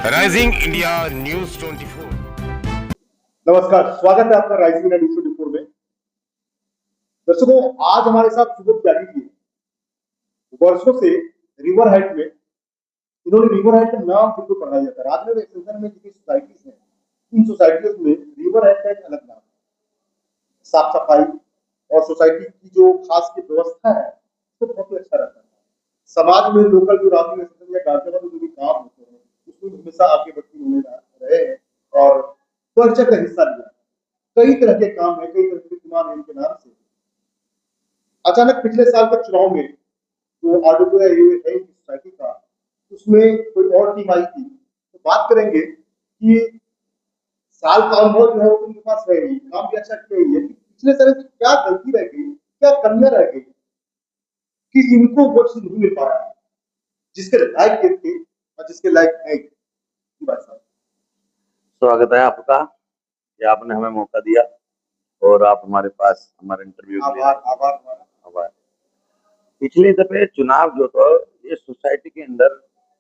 Rising India news 24। नमस्कार, स्वागत है आपका राइजिंग इंडिया न्यूज 24 में। दर्शकों, आज हमारे साथ सुबोध त्यागी जी हैं। वर्षों से रिवर हाइट में इन्होंने रिवर हाइट का नाम बिल्कुल बढ़ाया जाता है। राजनगर एक्सटेंशन में जितनी सोसाइटीज हैं, इन सोसाइटीज में रिवर हाइट का एक अलग नाम है। साफ सफाई और सोसाइटी की जो खास की व्यवस्था है तो बहुत ही अच्छा रहता है। समाज में लोकल जो राजनगर एक्सटेंशन या गाजियाबाद में जो भी काम होते हैं उसमें हमेशा आगे बढ़ती हुए रहे हैं और परिचय का हिस्सा लिया। कई तरह के काम है, कई तरह के डिमांड है इनके नाम से। अचानक पिछले साल के चुनाव में जो आरडब्ल्यूआई है सोसाइटी का, उसमें कोई और टीम आई थी। तो बात करेंगे कि साल का अनुभव जो है वो उनके पास है ही, काम भी अच्छा किया ही है। पिछले साल से क्या गलती रह गई, क्या कमियां रह गई कि इनको वोट नहीं मिल पा रहा है, जिसके लायक ये थे और जिसके लायक है। स्वागत है आपका कि आपने हमें मौका दिया और आप हमारे पास हमारा इंटरव्यू के लिए आभार। पिछले दफे चुनाव जो था ये सोसाइटी के अंदर,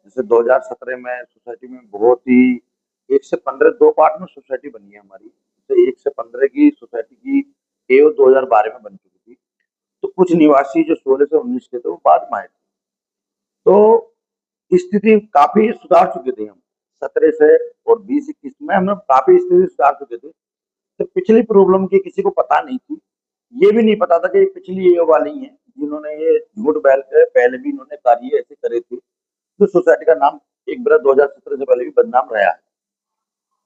जैसे 2017 में सोसाइटी में बहुत ही 1 से 15 2 पार्ट में सोसाइटी बनी है हमारी। तो 1 से 15 की सोसाइटी की केवल 2012 में बन चुकी थी। तो कुछ निवासी जो 16 से 19 के थे वो बाद में आए थे, तो स्थिति काफी सुधार चुके थे हम 17 से और 20-21 में हमने काफी स्थिति सुधार चुके थे। तो पिछली प्रॉब्लम की किसी को पता नहीं थी, ये भी नहीं पता था कि पिछली ये वाली है जिन्होंने ये झूठ बैल के पहले भी इन्होंने कार्य ऐसे करे थे। तो सोसाइटी का नाम एक बार 2017 से पहले भी बदनाम रहा है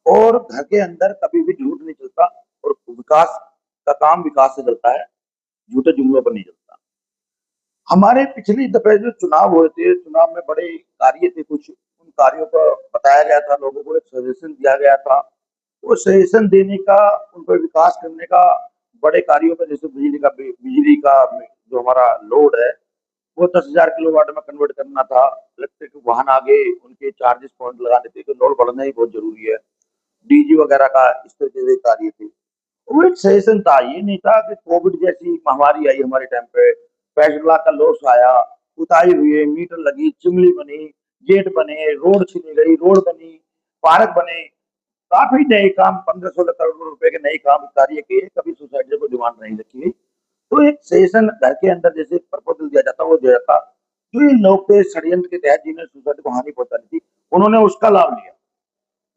और घर के अंदर कभी भी झूठ नहीं चलता और विकास का काम विकास से चलता है, झूठे जुमलों पर नहीं चलता। हमारे पिछली दफे जो चुनाव हुए थे, चुनाव में बड़े कार्य थे, कुछ उन कार्यों को बताया गया था, लोगों को एक सजेशन दिया गया था। वो सजेशन देने का, उन पर विकास करने का, बड़े कार्यों पर जैसे बिजली का जो हमारा लोड है वो 10,000 किलोवाट में कन्वर्ट करना था। इलेक्ट्रिक वाहन आगे उनके चार्जेस पॉइंट लगाने थे, तो लोड बढ़ना ही बहुत जरूरी है। डीजी वगैरह का इस तरीके से कार्य थे। वो एक सजेशन था, ये नहीं था कि कोविड जैसी महामारी आई हमारे टाइम पे, 65 लाख का लॉस आया, उताई हुई, मीटर लगी, चिमनी बनी, गेट बने, रोड छीनी गई, रोड बनी, पार्क बने, काफी नए काम 15-16 करोड़ रुपए के नए काम कार्य किए, कभी सोसाइटी को डिमांड नहीं रखी गई। तो एक सेशन घर के अंदर जैसे प्रपोजल दिया जाता वो दिया जाता। जो ये लोग थे षड्यंत्र के तहत जिन्हें सोसाइटी को हानि पहुंचानी थी, उन्होंने उसका लाभ लिया।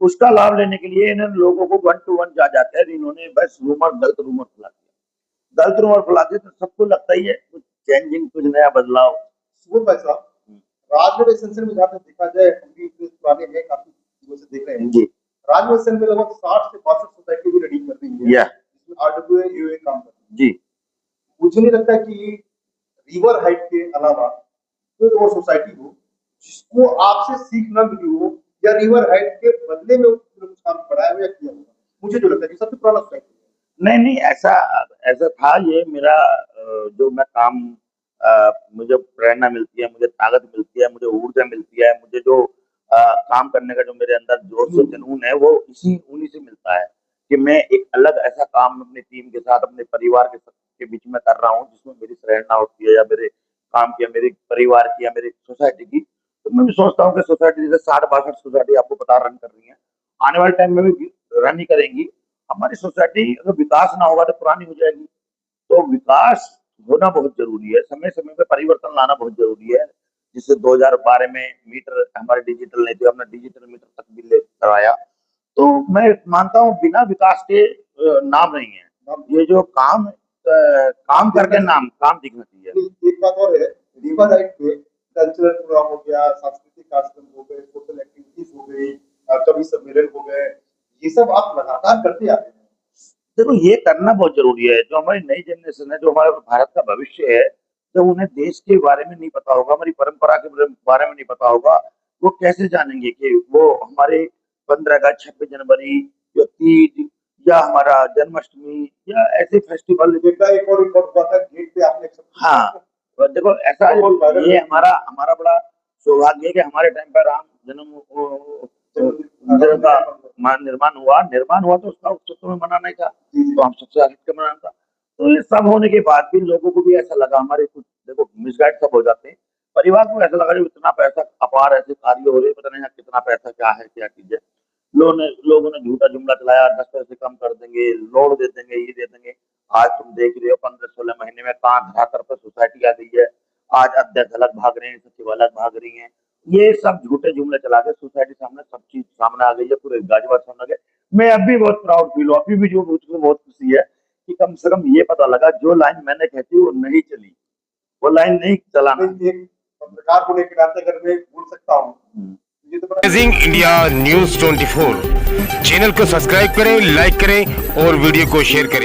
उसका लाभ लेने के लिए इन्होंने लोगों को 1 to 1 जा जाकर इन्होंने बस गलत रूमर फैला दिया। गलत रूमर फैलाते तो सबको लगता ही है कुछ चेंजिंग, कुछ नया बदलाव। सुबोध भाई साहब, राजनगर एक्सटेंशन में जहाँ तक देखा जाए, हम भी इतने पुराने हैं, काफी दिनों से देख रहे हैं जी। राजनगर एक्सटेंशन में लगभग 60 से 62 सोसाइटी भी रनिंग कर रही है, जिसमें आरडब्ल्यूआई यूए काम कर रही है जी। मुझे नहीं लगता कि रिवर हाइट के अलावा कोई और सोसाइटी हो जिसको आपसे सीख न मिली हो या रिवर हाइट के बदले में कुछ काम कराया हो या किया होगा। मुझे जो लगता है कि सबसे पुराना सोसाइटी है। नहीं, ऐसा ऐसा था। ये मेरा जो मैं काम, मुझे प्रेरणा मिलती है, मुझे ताकत मिलती है, मुझे ऊर्जा मिलती है, मुझे जो काम करने का जो मेरे अंदर जोश और जुनून है वो उन्हीं से मिलता है कि मैं एक अलग ऐसा काम अपनी टीम के साथ, अपने परिवार के बीच में कर रहा हूँ जिसमें मेरी प्रेरणा होती है, या मेरे काम की, या मेरे परिवार की, या मेरी सोसाइटी की। तो मैं भी सोचता हूँ कि सोसाइटी जैसे 60-62 सोसाइटी आपको पता रन कर रही है, आने वाले टाइम में भी रन ही करेंगी। हमारी सोसाइटी अगर विकास ना होगा तो पुरानी हो जाएगी। तो विकास होना बहुत जरूरी है, समय समय पे परिवर्तन लाना बहुत जरूरी है। जिससे 2012 में मीटर हमारे डिजिटल नहीं थे, हमने डिजिटल मीटर तक भी ले करवाया। तो मैं मानता हूँ बिना विकास के नाम नहीं है। ये जो काम करके काम दिखना चाहिए। एक बात और है, रिवर राइट पे कल्चरल प्रोग्राम हो गया, सांस्कृतिक कार्यक्रम हो गए, सोशल एक्टिविटीज हो गई, कवि सम्मेलन हो गए, ये सब आप लगातार करते आ रहे हैं। देखो ये करना बहुत जरूरी है। जो हमारी नई जनरेशन है, जो हमारे भारत का भविष्य है, जब उन्हें देश के बारे में नहीं पता होगा, हमारी परंपरा के बारे में नहीं पता होगा, वो कैसे जानेंगे कि वो हमारे 15 अगस्त, 26 जनवरी या तीज या हमारा जन्माष्टमी या ऐसे फेस्टिवल। एक और रिकॉर्ड हुआ था गेट पे आपने। हाँ, तो देखो ऐसा ये हमारा बड़ा सौभाग्य है कि हमारे टाइम पर राम जन्म का निर्माण हुआ तो उसका उत्सव तो मनाना ही था, तो हम सबसे आगे के मनाना था। तो ये सब होने के बाद भी लोगों को भी ऐसा लगा, हमारे कुछ देखो मिसगाइड सब हो जाते हैं, परिवार को ऐसा लगा इतना पैसा अपार ऐसे कार्य हो रहे, पता नहीं कितना पैसा क्या है क्या चीज है। लोगों ने झूठा जुमला चलाया, 10 पैसे कम कर देंगे, लोड दे देंगे, ये दे देंगे। आज तुम देख रहे हो 15-16 महीने में कहाँ धरातल पर सोसाइटी आ गई है। आज अध्यक्ष अलग भाग रहे हैं, सचिव अलग भाग रही हैं। ये सब झूठे जुमले चला के सोसाइटी सामने सब चीज सामने आ गई है, पूरे गाजीबात सामने आ गए। मैं अभी बहुत प्राउड फील हूँ, अभी भी जो मुझको बहुत खुशी है कि कम से कम ये पता लगा जो लाइन मैंने कहती वो नहीं चली, वो लाइन नहीं चलाना। एक पत्रकार होने के नाते अगर मैं बोल सकता हूँ, ये तो बड़ा अमेजिंग इंडिया न्यूज 24 चैनल को सब्सक्राइब करें, लाइक करें और वीडियो को शेयर करें।